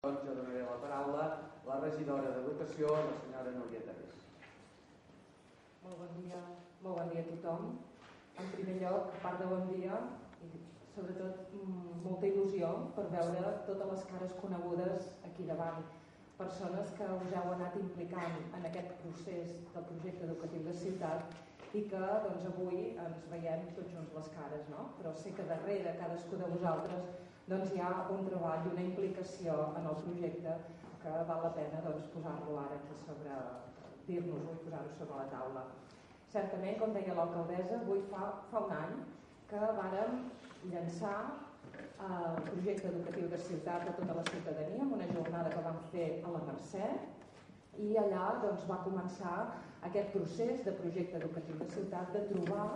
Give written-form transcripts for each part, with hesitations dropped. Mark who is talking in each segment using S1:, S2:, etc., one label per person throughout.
S1: Doncs jo donaré la paraula a la regidora d'Educació, la senyora Núria Terés.
S2: Molt bon dia a tothom. En primer lloc, a part de bon dia, i sobretot molta il·lusió per veure totes les cares conegudes aquí davant. Persones que us heu anat implicant en aquest procés del projecte educatiu de ciutat i que doncs, avui ens veiem tots junts les cares, no? Però sé que darrere cadascú de vosaltres doncs, hi ha un treball i una implicació en el projecte que val la pena doncs, posar-lo ara aquí sobre, dir-nos-ho i posar-ho sobre la taula. Certament, com deia l'alcaldessa, avui fa un any que vàrem llançar el projecte educatiu de ciutat a tota la ciutadania amb una jornada que vam fer a la Mercè i allà doncs, va començar aquest procés de projecte educatiu de ciutat de trobar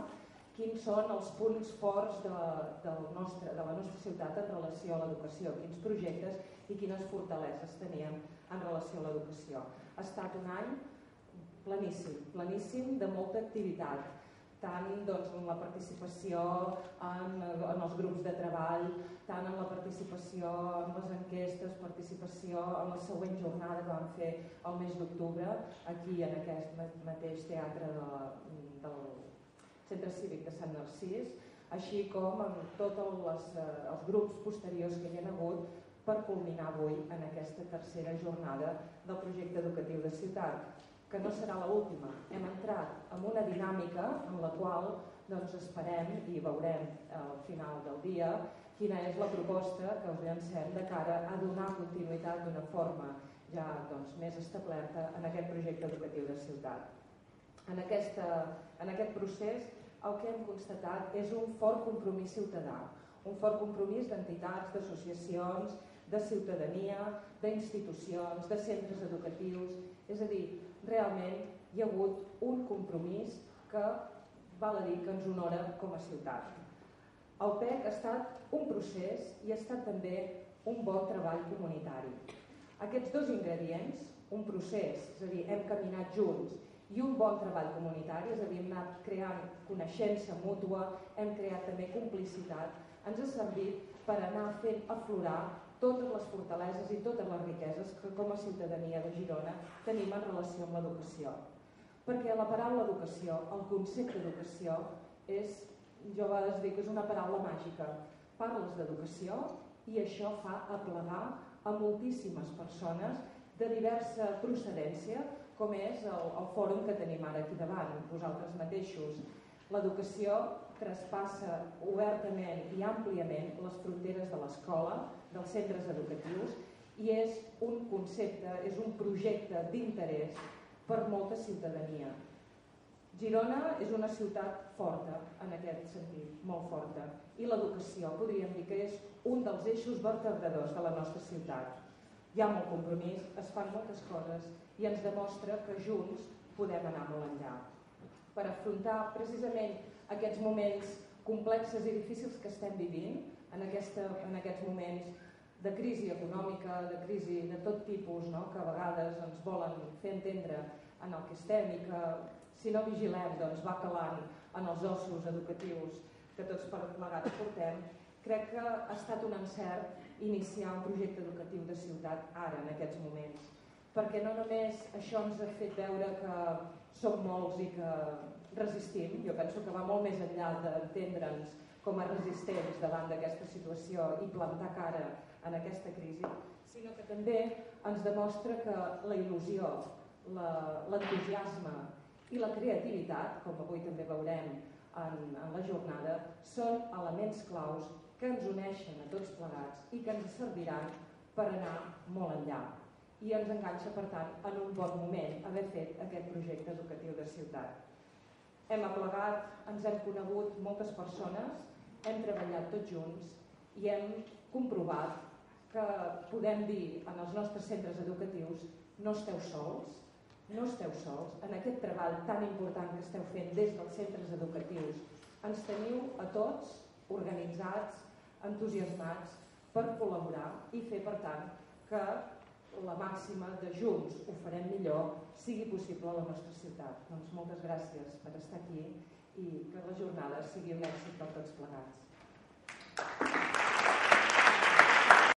S2: quins són els punts forts de la nostra ciutat en relació a l'educació, quins projectes i quines fortaleses teníem en relació a l'educació. Ha estat un any planíssim de molta activitat, tant doncs, en la participació en els grups de treball, tant en la participació en les enquestes, participació en la següent jornada que vam fer el mes d'octubre aquí en aquest mateix teatre del Centre Cívic de Sant Narcís, així com en tots els grups posteriors que hi ha hagut per culminar avui en aquesta tercera jornada del projecte educatiu de ciutat, que no serà l'última. Hem entrat en una dinàmica en la qual doncs, esperem i veurem al final del dia quina és la proposta que us llancem de cara a donar continuïtat d'una forma ja doncs, més establerta en aquest projecte educatiu de ciutat. En aquest procés el que hem constatat és un fort compromís ciutadà, un fort compromís d'entitats, d'associacions, de ciutadania, d'institucions, de centres educatius, és a dir, realment hi ha hagut un compromís que val a dir que ens honora com a ciutat. El PEC ha estat un procés i ha estat també un bon treball comunitari. Aquests dos ingredients, un procés, és a dir, hem caminat junts, i un bon treball comunitari, és a dir, hem anat creant coneixença mútua, hem creat també complicitat, ens ha servit per anar fent aflorar totes les fortaleses i totes les riqueses que com a ciutadania de Girona tenim en relació amb l'educació. Perquè la paraula educació, el concepte d'educació, jo a vegades dic que és una paraula màgica. Parles d'educació i això fa aplegar a moltíssimes persones de diversa procedència, com és el fòrum que tenim ara aquí davant, vosaltres mateixos. L'educació traspassa obertament i àmpliament les fronteres de l'escola, dels centres educatius, i és un concepte, és un projecte d'interès per molta ciutadania. Girona és una ciutat forta en aquest sentit, molt forta, i l'educació podríem dir que és un dels eixos vertebradors de la nostra ciutat. Hi ha molt compromís, es fan moltes coses i ens demostra que junts podem anar molt enllà. Per afrontar precisament aquests moments complexes i difícils que estem vivint, en aquests moments de crisi econòmica, de crisi de tot tipus, no? Que a vegades ens volen fer entendre en el que estem i que si no vigilem doncs, va calant en els ossos educatius que tots plegats portem, crec que ha estat un encert iniciar un projecte educatiu de ciutat ara, en aquests moments, perquè no només això ens ha fet veure que som molts i que resistim, jo penso que va molt més enllà d'entendre'ns com a resistents davant d'aquesta situació i plantar cara en aquesta crisi, sinó que també ens demostra que la il·lusió, l'entusiasme i la creativitat, com avui també veurem en la jornada, són elements claus que ens uneixen a tots plegats i que ens serviran per anar molt enllà. I ens enganxa, per tant, en un bon moment haver fet aquest projecte educatiu de ciutat. Hem aplegat, ens hem conegut moltes persones, hem treballat tots junts i hem comprovat que podem dir en els nostres centres educatius no esteu sols, no esteu sols en aquest treball tan important que esteu fent des dels centres educatius. Ens teniu a tots organitzats, entusiasmats per col·laborar i fer, per tant, que la màxima de junts ho farem millor sigui possible a la nostra ciutat. Doncs moltes gràcies per estar aquí i que la jornada sigui un èxit per tots plegats.